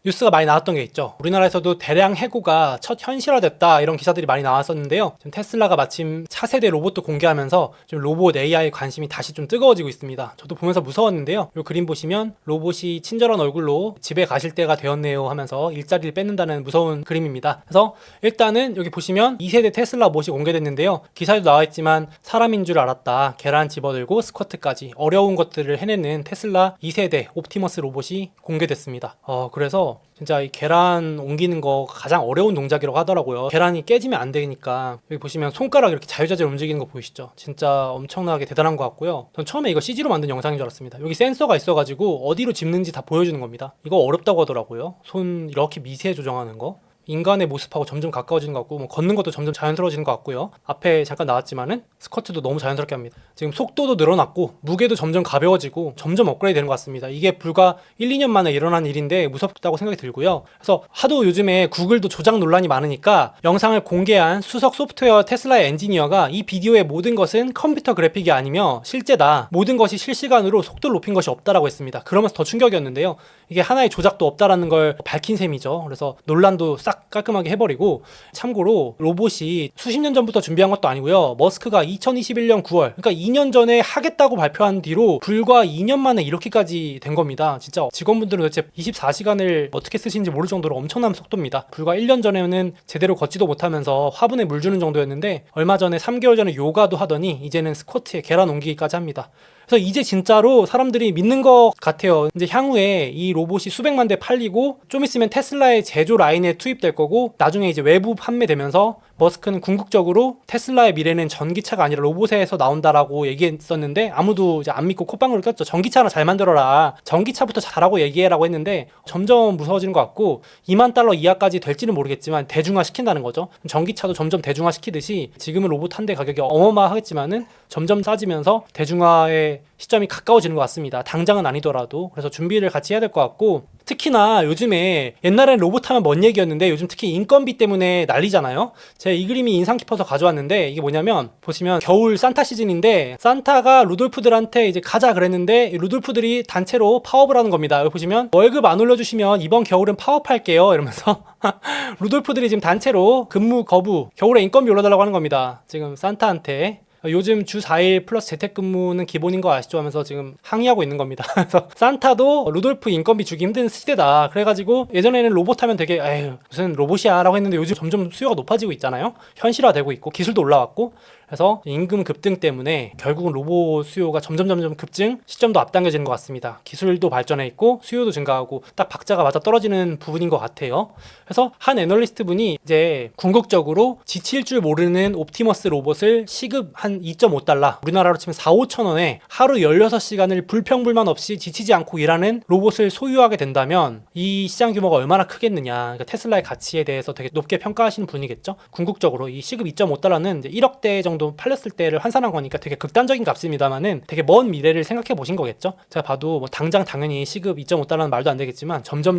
뉴스가 많이 나왔던 게 있죠. 우리나라에서도 대량 해고가 첫 현실화됐다 이런 기사들이 많이 나왔었는데요. 지금 테슬라가 마침 차세대 로봇도 공개하면서 좀 로봇 AI 관심이 다시 좀 뜨거워지고 있습니다. 저도 보면서 무서웠는데요. 이 그림 보시면 로봇이 친절한 얼굴로 집에 가실 때가 되었네요 하면서 일자리를 뺏는다는 무서운 그림입니다. 그래서 일단은 여기 보시면 2세대 테슬라 로봇이 공개됐는데요. 기사에도 나와있지만 사람인 줄 알았다. 계란 집어들고 스쿼트까지 어려운 것들을 해내는 테슬라 2세대 옵티머스 로봇이 공개됐습니다. 그래서 진짜 이 계란 옮기는 거 가장 어려운 동작이라고 하더라고요. 계란이 깨지면 안 되니까 여기 보시면 손가락 이렇게 자유자재로 움직이는 거 보이시죠? 진짜 엄청나게 대단한 것 같고요. 전 처음에 이거 CG로 만든 영상인 줄 알았습니다. 여기 센서가 있어가지고 어디로 짚는지 다 보여주는 겁니다. 이거 어렵다고 하더라고요. 손 이렇게 미세 조정하는 거. 인간의 모습하고 점점 가까워지는 것 같고 뭐 걷는 것도 점점 자연스러워지는 것 같고요. 앞에 잠깐 나왔지만은 스쿼트도 너무 자연스럽게 합니다. 지금 속도도 늘어났고 무게도 점점 가벼워지고 점점 업그레이드 되는 것 같습니다. 이게 불과 1, 2년 만에 일어난 일인데 무섭다고 생각이 들고요. 그래서 하도 요즘에 구글도 조작 논란이 많으니까 영상을 공개한 수석 소프트웨어 테슬라의 엔지니어가 이 비디오의 모든 것은 컴퓨터 그래픽이 아니며 실제다. 모든 것이 실시간으로 속도를 높인 것이 없다라고 했습니다. 그러면서 더 충격이었는데요. 이게 하나의 조작도 없다라는 걸 밝힌 셈이죠. 그래서 논란도 싹 깔끔하게 해버리고, 참고로 로봇이 수십 년 전부터 준비한 것도 아니고요. 머스크가 2021년 9월 그러니까 2년 전에 하겠다고 발표한 뒤로 불과 2년 만에 이렇게까지 된 겁니다. 진짜 직원분들은 도대체 24시간을 어떻게 쓰시는지 모를 정도로 엄청난 속도입니다. 불과 1년 전에는 제대로 걷지도 못하면서 화분에 물 주는 정도였는데 얼마 전에 3개월 전에 요가도 하더니 이제는 스쿼트에 계란 옮기기까지 합니다. 그래서 이제 진짜로 사람들이 믿는 것 같아요. 이제 향후에 이 로봇이 수백만 대 팔리고 좀 있으면 테슬라의 제조 라인에 투입될 거고, 나중에 이제 외부 판매되면서 머스크는 궁극적으로 테슬라의 미래는 전기차가 아니라 로봇에서 나온다라고 얘기했었는데 아무도 이제 안 믿고 콧방울을 꼈죠. 전기차나 잘 만들어라. 전기차부터 잘하고 얘기해라고 했는데 점점 무서워지는 것 같고, 2만 달러 이하까지 될지는 모르겠지만 대중화 시킨다는 거죠. 전기차도 점점 대중화 시키듯이 지금은 로봇 한 대 가격이 어마어마하겠지만은 점점 싸지면서 대중화의 시점이 가까워지는 것 같습니다. 당장은 아니더라도. 그래서 준비를 같이 해야 될 것 같고, 특히나 요즘에 옛날엔 로봇 하면 먼 얘기였는데 요즘 특히 인건비 때문에 난리잖아요. 제가 이 그림이 인상 깊어서 가져왔는데, 이게 뭐냐면 보시면 겨울 산타 시즌인데 산타가 루돌프들한테 이제 가자 그랬는데 루돌프들이 단체로 파업을 하는 겁니다. 여기 보시면 월급 안 올려주시면 이번 겨울은 파업할게요 이러면서 루돌프들이 지금 단체로 근무 거부, 겨울에 인건비 올려달라고 하는 겁니다. 지금 산타한테. 요즘 주 4일 플러스 재택근무는 기본인 거 아시죠? 하면서 지금 항의하고 있는 겁니다. 그래서 산타도 루돌프 인건비 주기 힘든 시대다. 그래가지고 예전에는 로봇 하면 되게 에휴 무슨 로봇이야 라고 했는데 요즘 점점 수요가 높아지고 있잖아요. 현실화되고 있고 기술도 올라왔고, 그래서 임금 급등 때문에 결국은 로봇 수요가 점점 급증, 시점도 앞당겨지는 것 같습니다. 기술도 발전해 있고 수요도 증가하고 딱 박자가 맞아 떨어지는 부분인 것 같아요. 그래서 한 애널리스트 분이 이제 궁극적으로 지칠 줄 모르는 옵티머스 로봇을 시급 한 2.5달러, 우리나라로 치면 4, 5천 원에 하루 16시간을 불평불만 없이 지치지 않고 일하는 로봇을 소유하게 된다면 이 시장 규모가 얼마나 크겠느냐. 그러니까 테슬라의 가치에 대해서 되게 높게 평가하시는 분이겠죠. 궁극적으로 이 시급 2.5달러는 이제 1억대 정도 팔렸을 때를 환산한 거니까 되게 극단적인 값입니다만은 되게 먼 미래를 생각해 보신 거겠죠. 제가 봐도 뭐 당장 당연히 시급 2.5달러는 말도 안 되겠지만 점점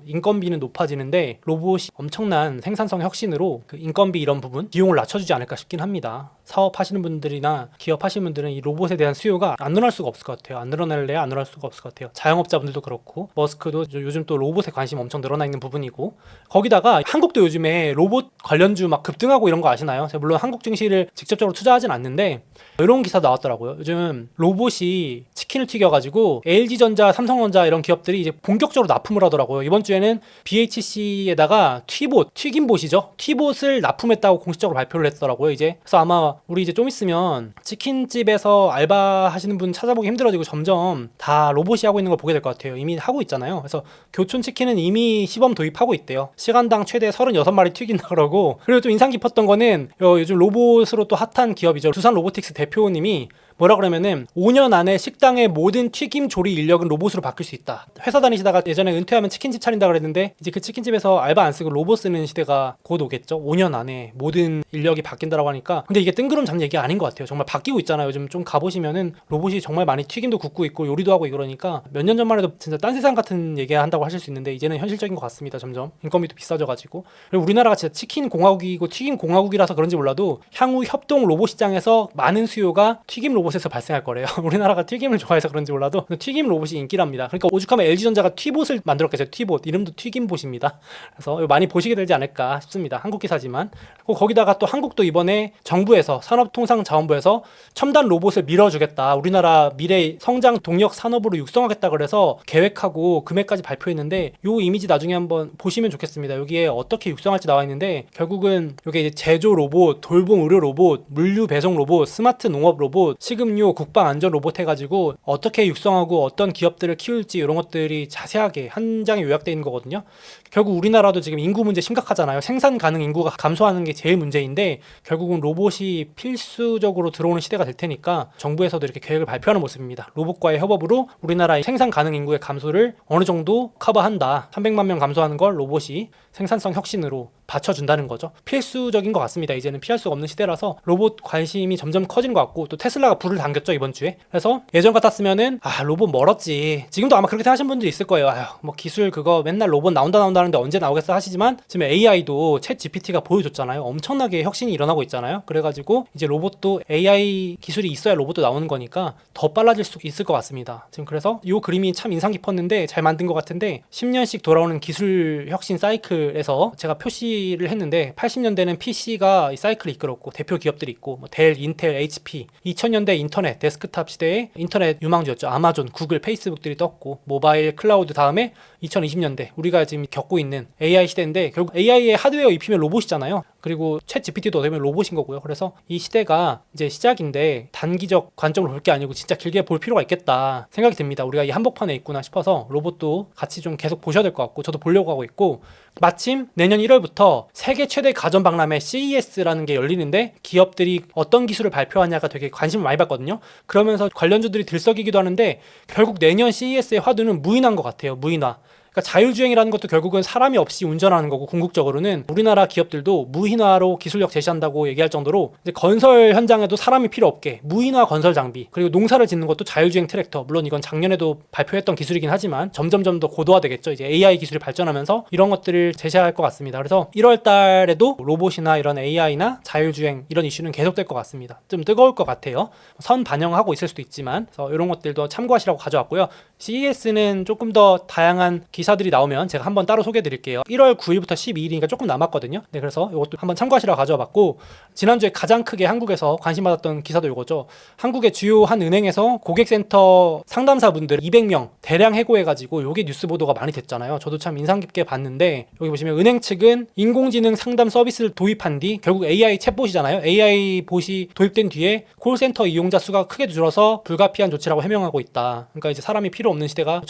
인건비는 높아지는데 로봇이 엄청난 생산성 혁신으로 그 인건비 이런 부분 비용을 낮춰주지 않을까 싶긴 합니다. 사업하시는 분들이나 기업하시는 분들은 이 로봇에 대한 수요가 안 늘어날 수가 없을 것 같아요. 안 늘어날래야 안 늘어날 수가 없을 것 같아요. 자영업자분들도 그렇고, 머스크도 요즘 또 로봇에 관심 엄청 늘어나 있는 부분이고, 거기다가 한국도 요즘에 로봇 관련주 막 급등하고 이런 거 아시나요? 제가 물론 한국 증시를 직접적으로 투자하진 않는데 이런 기사 나왔더라고요. 요즘 로봇이 치킨을 튀겨가지고 LG전자, 삼성전자 이런 기업들이 이제 본격적으로 납품을 하더라고요. 이번 주에는 BHC에다가 튀김봇이죠. 튀봇을 납품했다고 공식적으로 발표를 했더라고요. 이제 그래서 아마 우리 이제 좀 있으면 치킨집에서 알바하시는 분 찾아보기 힘들어지고 점점 다 로봇이 하고 있는 걸 보게 될 것 같아요. 이미 하고 있잖아요. 그래서 교촌치킨은 이미 시범 도입하고 있대요. 시간당 최대 36마리 튀긴다 그러고, 그리고 좀 인상 깊었던 거는 요즘 로봇으로 또 핫한 기업이죠. 두산 로보틱스 대표님이 뭐라 그러면은 5년 안에 식당의 모든 튀김 조리 인력은 로봇으로 바뀔 수 있다. 회사 다니시다가 예전에 은퇴하면 치킨집 차린다 그랬는데 이제 그 치킨집에서 알바 안 쓰고 로봇 쓰는 시대가 곧 오겠죠. 5년 안에 모든 인력이 바뀐다라고 하니까. 근데 이게 뜬구름 잡는 얘기 아닌 것 같아요. 정말 바뀌고 있잖아요. 요즘 좀 가보시면은 로봇이 정말 많이 튀김도 굽고 있고 요리도 하고 이러니까 몇 년 전만 해도 진짜 딴 세상 같은 얘기 한다고 하실 수 있는데 이제는 현실적인 것 같습니다. 점점 인건비도 비싸져가지고. 그리고 우리나라가 진짜 치킨 공화국이고 튀김 공화국이라서 그런지 몰라도 향후 협동 로봇 시장에서 많은 수요가 튀김 로봇 로봇에서 발생할 거래요. 우리나라가 튀김을 좋아해서 그런지 몰라도 튀김 로봇이 인기랍니다. 그러니까 오죽하면 LG전자가 튀봇을 만들었겠어요. 튀봇. 이름도 튀김봇입니다. 그래서 많이 보시게 되지 않을까 싶습니다. 한국 기사지만. 거기다가 또 한국도 이번에 정부에서 산업통상자원부에서 첨단 로봇을 밀어주겠다. 우리나라 미래 성장 동력 산업으로 육성하겠다 그래서 계획하고 금액까지 발표했는데 요 이미지 나중에 한번 보시면 좋겠습니다. 여기에 어떻게 육성할지 나와 있는데 결국은 이게 이제 제조 로봇, 돌봄 의료 로봇, 물류 배송 로봇, 스마트 농업 로봇, 식음료, 국방 안전 로봇 해가지고 어떻게 육성하고 어떤 기업들을 키울지 이런 것들이 자세하게 한 장에 요약되어 있는 거거든요. 결국 우리나라도 지금 인구 문제 심각하잖아요. 생산 가능 인구가 감소하는 게 제일 문제인데 결국은 로봇이 필수적으로 들어오는 시대가 될 테니까 정부에서도 이렇게 계획을 발표하는 모습입니다. 로봇과의 협업으로 우리나라의 생산 가능 인구의 감소를 어느 정도 커버한다. 300만 명 감소하는 걸 로봇이 생산성 혁신으로 받쳐준다는 거죠. 필수적인 것 같습니다. 이제는 피할 수가 없는 시대라서 로봇 관심이 점점 커지는 것 같고 또 테슬라가 불을 당겼죠 이번 주에. 그래서 예전 같았으면은 로봇 멀었지. 지금도 아마 그렇게 생각하시는 분들이 있을 거예요. 뭐 기술 그거 맨날 로봇 나온다 하는데 언제 나오겠어 하시지만 지금 AI도 챗 GPT가 보여줬잖아요. 엄청나게 혁신이 일어나고 있잖아요. 그래가지고 이제 로봇도 AI 기술이 있어야 로봇도 나오는 거니까 더 빨라질 수 있을 것 같습니다. 지금 그래서 이 그림이 참 인상 깊었는데 잘 만든 것 같은데 10년씩 돌아오는 기술 혁신 사이클에서 제가 표시를 했는데 80년대는 PC가 이 사이클을 이끌었고 대표 기업들이 있고 뭐 델, 인텔, HP 2000년대 인터넷, 데스크탑 시대에 인터넷 유망주였죠. 아마존, 구글, 페이스북들이 떴고 모바일, 클라우드 다음에 2020년대 우리가 지금 겪고 있는 AI 시대인데 결국 AI의 하드웨어 입히면 로봇이잖아요. 그리고 챗 GPT도 어떻게 보면 로봇인 거고요. 그래서 이 시대가 이제 시작인데 단기적 관점으로 볼 게 아니고 진짜 길게 볼 필요가 있겠다 생각이 듭니다. 우리가 이 한복판에 있구나 싶어서 로봇도 같이 좀 계속 보셔야 될 것 같고 저도 보려고 하고 있고 마침 내년 1월부터 세계 최대 가전 박람회 CES라는 게 열리는데 기업들이 어떤 기술을 발표하냐가 되게 관심을 많이 받거든요. 그러면서 관련주들이 들썩이기도 하는데 결국 내년 CES의 화두는 무인화인 것 같아요. 무인화. 그러니까 자율주행이라는 것도 결국은 사람이 없이 운전하는 거고 궁극적으로는 우리나라 기업들도 무인화로 기술력 제시한다고 얘기할 정도로 이제 건설 현장에도 사람이 필요 없게 무인화 건설 장비 그리고 농사를 짓는 것도 자율주행 트랙터 물론 이건 작년에도 발표했던 기술이긴 하지만 점점 더 고도화되겠죠. 이제 AI 기술이 발전하면서 이런 것들을 제시할 것 같습니다. 그래서 1월 달에도 로봇이나 이런 AI나 자율주행 이런 이슈는 계속될 것 같습니다. 좀 뜨거울 것 같아요. 선 반영하고 있을 수도 있지만 그래서 이런 것들도 참고하시라고 가져왔고요. CES는 조금 더 다양한 기사들이 나오면 제가 한번 따로 소개해 드릴게요. 1월 9일부터 12일이니까 조금 남았거든요. 네, 그래서 이것도 한번 참고하시라고 가져와 봤고 지난주에 가장 크게 한국에서 관심 받았던 기사도 이거죠. 한국의 주요 한 은행에서 고객센터 상담사분들 200명 대량 해고해가지고 요게 뉴스 보도가 많이 됐잖아요. 저도 참 인상 깊게 봤는데 여기 보시면 은행 측은 인공지능 상담 서비스를 도입한 뒤 결국 AI 챗봇이잖아요. AI 봇이 도입된 뒤에 콜센터 이용자 수가 크게 줄어서 불가피한 조치라고 해명하고 있다. 그러니까 이제 사람이 필요 없는 시대가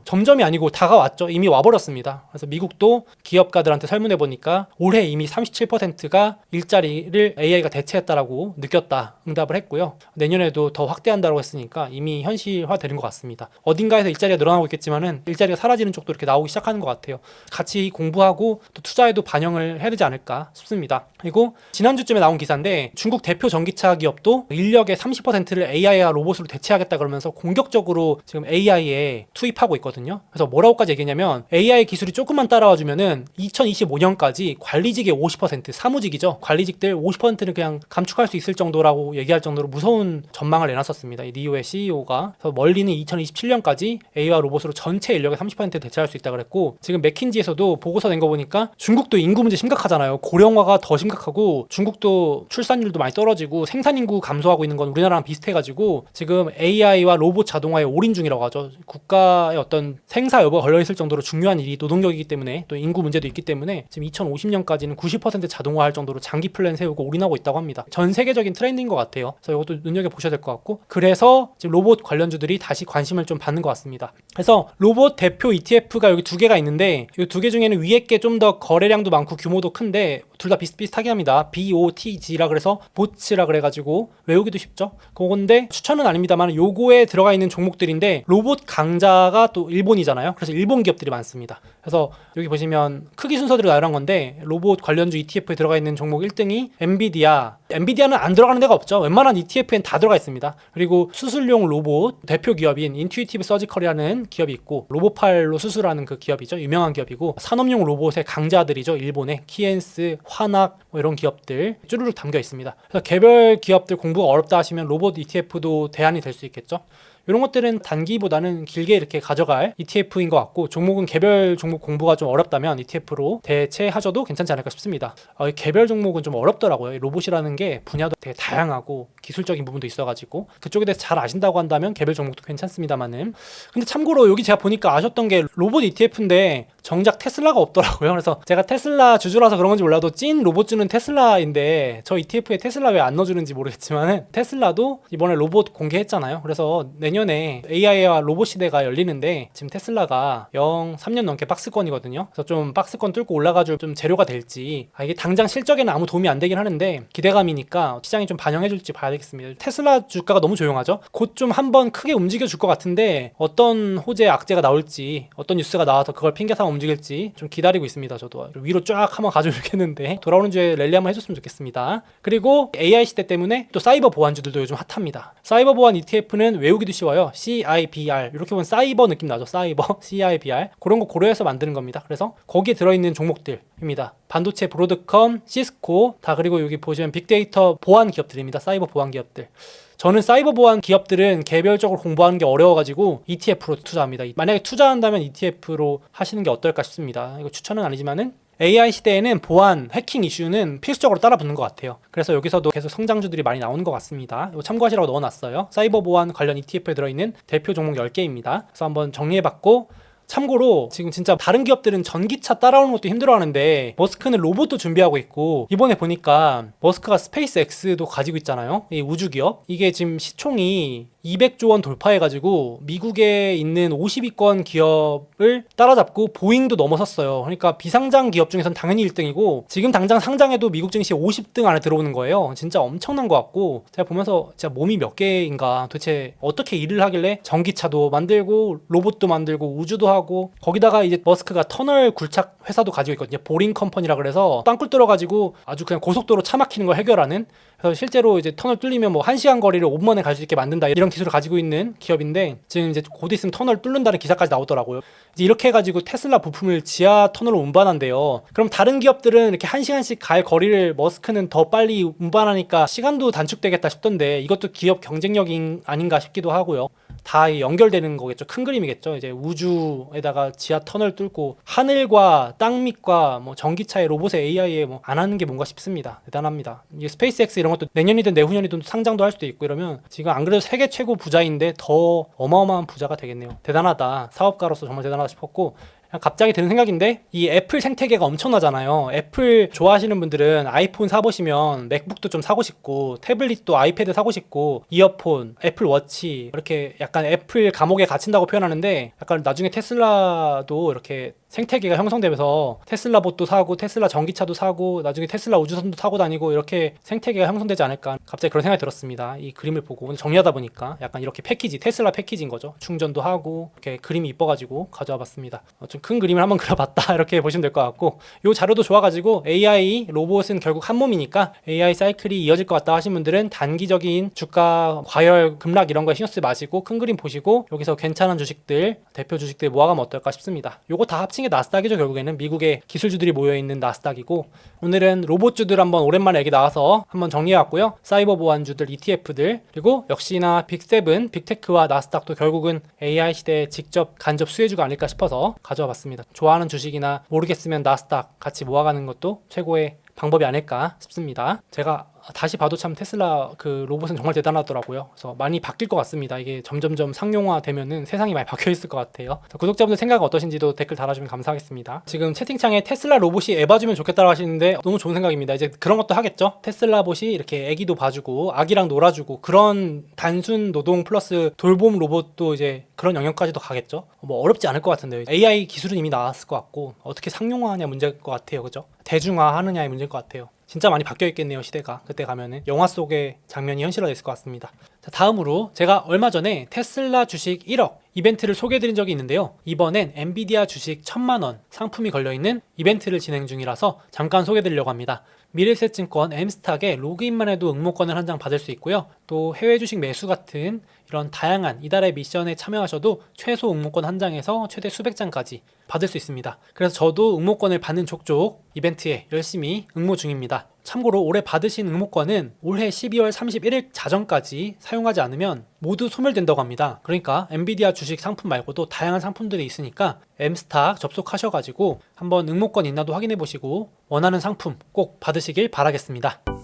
점점이 아니고 다가왔죠. 이미 와버렸습니다. 그래서 미국도 기업가들한테 설문해 보니까 올해 이미 37%가 일자리를 AI가 대체했다라고 느꼈다 응답을 했고요. 내년에도 더 확대한다고 했으니까 이미 현실화되는 것 같습니다. 어딘가에서 일자리가 늘어나고 있겠지만은 일자리가 사라지는 쪽도 이렇게 나오기 시작하는 것 같아요. 같이 공부하고 또 투자에도 반영을 해야 되지 않을까 싶습니다. 그리고 지난주쯤에 나온 기사인데 중국 대표 전기차 기업도 인력의 30%를 AI와 로봇으로 대체하겠다 그러면서 공격적으로 지금 AI에 투입하고 있거든요. 그래서 뭐라고까지 얘기했냐면 AI 기술이 조금만 따라와 주면은 2025년까지 관리직의 50% 사무직이죠. 관리직들 50%는 그냥 감축할 수 있을 정도라고 얘기할 정도로 무서운 전망을 내놨었습니다. 이 니오의 CEO가. 그래서 멀리는 2027년까지 AI와 로봇으로 전체 인력의 30% 대체할 수 있다 그랬고 지금 맥킨지에서도 보고서 낸 거 보니까 중국도 인구 문제 심각하잖아요. 고령화가 더 심각하고 중국도 출산율도 많이 떨어지고 생산 인구 감소하고 있는 건 우리나라랑 비슷해가지고 지금 AI와 로봇 자동화에 올인 중이라고 하죠. 국가의 어떤 생사 여부가 걸려있을 정도로 중요한 일이 노동력이기 때문에 또 인구 문제도 있기 때문에 지금 2050년까지는 90% 자동화할 정도로 장기 플랜 세우고 올인하고 있다고 합니다. 전 세계적인 트렌드인 것 같아요. 그래서 이것도 눈여겨보셔야 될 것 같고 그래서 지금 로봇 관련주들이 다시 관심을 좀 받는 것 같습니다. 그래서 로봇 대표 ETF가 여기 두 개가 있는데 이 두 개 중에는 위에 게 좀 더 거래량도 많고 규모도 큰데 둘 다 비슷비슷하게 합니다. BOTG라 그래서 보츠라 그래가지고 외우기도 쉽죠. 그건데 추천은 아닙니다만 요거에 들어가 있는 종목들인데 로봇 강자가 또 일본이잖아요. 그래서 일본 기업들이 많습니다. 그래서 여기 보시면 크기 순서대로 나열한 건데 로봇 관련주 ETF에 들어가 있는 종목 1등이 엔비디아는 안 들어가는 데가 없죠. 웬만한 ETF엔 다 들어가 있습니다. 그리고 수술용 로봇 대표 기업인 인투이티브 서지컬이라는 기업이 있고 로봇팔로 수술하는 그 기업이죠. 유명한 기업이고 산업용 로봇의 강자들이죠. 일본의 키엔스, 화낙 뭐 이런 기업들 쭈루룩 담겨 있습니다. 그래서 개별 기업들 공부가 어렵다 하시면 로봇 ETF도 대안이 될 수 있겠죠. 이런 것들은 단기보다는 길게 이렇게 가져갈 ETF인 것 같고 종목은 개별 종목 공부가 좀 어렵다면 ETF로 대체하셔도 괜찮지 않을까 싶습니다. 개별 종목은 좀 어렵더라고요. 로봇이라는 게 분야도 되게 다양하고 기술적인 부분도 있어가지고 그쪽에 대해서 잘 아신다고 한다면 개별 종목도 괜찮습니다만은 근데 참고로 여기 제가 보니까 아셨던 게 로봇 ETF인데 정작 테슬라가 없더라고요. 그래서 제가 테슬라 주주라서 그런 건지 몰라도 찐 로봇주는 테슬라인데 저 ETF에 테슬라 왜 안 넣어주는지 모르겠지만 테슬라도 이번에 로봇 공개했잖아요. 그래서 내년에 AI와 로봇 시대가 열리는데 지금 테슬라가 3년 넘게 박스권이거든요. 그래서 좀 박스권 뚫고 올라가줄 좀 재료가 될지 이게 당장 실적에는 아무 도움이 안 되긴 하는데 기대감이니까 시장이 좀 반영해줄지 봐야 되겠습니다. 테슬라 주가가 너무 조용하죠. 곧 좀 한번 크게 움직여줄 것 같은데 어떤 호재 악재가 나올지 어떤 뉴스가 나와서 그걸 핑계 삼아 움직일지 좀 기다리고 있습니다. 저도 위로 쫙 한번 가져오겠는데 돌아오는 주에 랠리 한번 해줬으면 좋겠습니다. 그리고 AI 시대 때문에 또 사이버 보안주들도 요즘 핫합니다. 사이버 보안 ETF는 외우기도 쉬워요. CIBR 이렇게 보면 사이버 느낌 나죠. 사이버 CIBR 그런 거 고려해서 만드는 겁니다. 그래서 거기에 들어있는 종목들입니다. 반도체 브로드컴, 시스코 다 그리고 여기 보시면 빅데이터 보안 기업들입니다. 사이버 보안 기업들. 저는 사이버 보안 기업들은 개별적으로 공부하는 게 어려워가지고 ETF로 투자합니다. 만약에 투자한다면 ETF로 하시는 게 어떨까 싶습니다. 이거 추천은 아니지만은 AI 시대에는 보안, 해킹 이슈는 필수적으로 따라붙는 것 같아요. 그래서 여기서도 계속 성장주들이 많이 나오는 것 같습니다. 이거 참고하시라고 넣어놨어요. 사이버 보안 관련 ETF에 들어있는 대표 종목 10개입니다. 그래서 한번 정리해봤고 참고로 지금 진짜 다른 기업들은 전기차 따라오는 것도 힘들어하는데 머스크는 로봇도 준비하고 있고 이번에 보니까 머스크가 스페이스X도 가지고 있잖아요. 이 우주 기업 이게 지금 시총이 200조 원 돌파해가지고 미국에 있는 50위권 기업을 따라잡고 보잉도 넘어섰어요. 그러니까 비상장 기업 중에서는 당연히 1등이고 지금 당장 상장해도 미국 증시 50등 안에 들어오는 거예요. 진짜 엄청난 것 같고 제가 보면서 진짜 몸이 몇 개인가 도대체 어떻게 일을 하길래 전기차도 만들고 로봇도 만들고 우주도 하고 거기다가 이제 머스크가 터널 굴착 회사도 가지고 있거든요. 보링 컴퍼니라 그래서 땅굴 뚫어가지고 아주 그냥 고속도로 차 막히는 거 해결하는 그래서 실제로 이제 터널 뚫리면 뭐 1시간 거리를 5분 만에 갈 수 있게 만든다 이런 기술을 가지고 있는 기업인데 지금 이제 곧 있으면 터널 뚫는다는 기사까지 나오더라고요. 이제 이렇게 해가지고 테슬라 부품을 지하 터널로 운반한대요. 그럼 다른 기업들은 이렇게 1시간씩 갈 거리를 머스크는 더 빨리 운반하니까 시간도 단축되겠다 싶던데 이것도 기업 경쟁력이 아닌가 싶기도 하고요. 다 연결되는 거겠죠. 큰 그림이겠죠. 이제 우주에다가 지하 터널 뚫고 하늘과 땅 밑과 뭐 전기차에 로봇에 AI에 뭐 안 하는 게 뭔가 싶습니다. 대단합니다. 이게 스페이스X 이런 것도 내년이든 내후년이든 상장도 할 수도 있고 이러면 지금 안 그래도 세계 최고 부자인데 더 어마어마한 부자가 되겠네요. 대단하다. 사업가로서 정말 대단하다 싶었고 갑자기 드는 생각인데 이 애플 생태계가 엄청나잖아요. 애플 좋아하시는 분들은 아이폰 사보시면 맥북도 좀 사고 싶고 태블릿도 아이패드 사고 싶고 이어폰, 애플 워치 이렇게 약간 애플 감옥에 갇힌다고 표현하는데 약간 나중에 테슬라도 이렇게 생태계가 형성되면서 테슬라 봇도 사고 테슬라 전기차도 사고 나중에 테슬라 우주선도 타고 다니고 이렇게 생태계가 형성되지 않을까 갑자기 그런 생각이 들었습니다. 이 그림을 보고 오늘 정리하다 보니까 약간 이렇게 패키지 테슬라 패키지인 거죠. 충전도 하고 이렇게 그림이 이뻐가지고 가져와 봤습니다. 좀 큰 그림을 한번 그려봤다 이렇게 보시면 될 것 같고 이 자료도 좋아가지고 AI 로봇은 결국 한 몸이니까 AI 사이클이 이어질 것 같다 하신 분들은 단기적인 주가 과열 급락 이런 거에 신경 쓰지 마시고 큰 그림 보시고 여기서 괜찮은 주식들 대표 주식들 모아가면 어떨까 싶습니다. 요거 다 합친 게 나스닥이죠. 결국에는 미국의 기술주들이 모여있는 나스닥이고 오늘은 로봇주들 한번 오랜만에 얘기 나와서 한번 정리해왔고요. 사이버 보안주들 ETF들 그리고 역시나 빅7 빅테크와 나스닥도 결국은 AI 시대에 직접 간접 수혜주가 아닐까 싶어서 가져와 봤습니다. 좋아하는 주식이나 모르겠으면 나스닥 같이 모아가는 것도 최고의 방법이 아닐까 싶습니다. 제가 다시 봐도 참 테슬라 그 로봇은 정말 대단하더라고요. 그래서 많이 바뀔 것 같습니다. 이게 점점점 상용화 되면은 세상이 많이 바뀌어 있을 것 같아요. 구독자분들 생각 어떠신지도 댓글 달아주면 감사하겠습니다. 지금 채팅창에 테슬라 로봇이 애 봐주면 좋겠다고 하시는데 너무 좋은 생각입니다. 이제 그런 것도 하겠죠. 테슬라 봇이 이렇게 애기도 봐주고 아기랑 놀아주고 그런 단순 노동 플러스 돌봄 로봇도 이제 그런 영역까지도 가겠죠. 뭐 어렵지 않을 것 같은데요. AI 기술은 이미 나왔을 것 같고 어떻게 상용화하냐 문제일 것 같아요. 그죠? 대중화하느냐의 문제일 것 같아요. 진짜 많이 바뀌어 있겠네요, 시대가. 그때 가면은 영화 속의 장면이 현실화됐을 것 같습니다. 자, 다음으로 제가 얼마 전에 테슬라 주식 1억 이벤트를 소개해드린 적이 있는데요. 이번엔 엔비디아 주식 1000만원 상품이 걸려있는 이벤트를 진행 중이라서 잠깐 소개해드리려고 합니다. 미래에셋증권 M스탁에 로그인만 해도 응모권을 한 장 받을 수 있고요. 또 해외 주식 매수 같은 이런 다양한 이달의 미션에 참여하셔도 최소 응모권 한 장에서 최대 수백 장까지 받을 수 있습니다. 그래서 저도 응모권을 받는 족족 이벤트에 열심히 응모 중입니다. 참고로 올해 받으신 응모권은 올해 12월 31일 자정까지 사용하지 않으면 모두 소멸된다고 합니다. 그러니까 엔비디아 주식 상품 말고도 다양한 상품들이 있으니까 M스탁 접속하셔가지고 한번 응모권 있나도 확인해 보시고 원하는 상품 꼭 받으시길 바라겠습니다.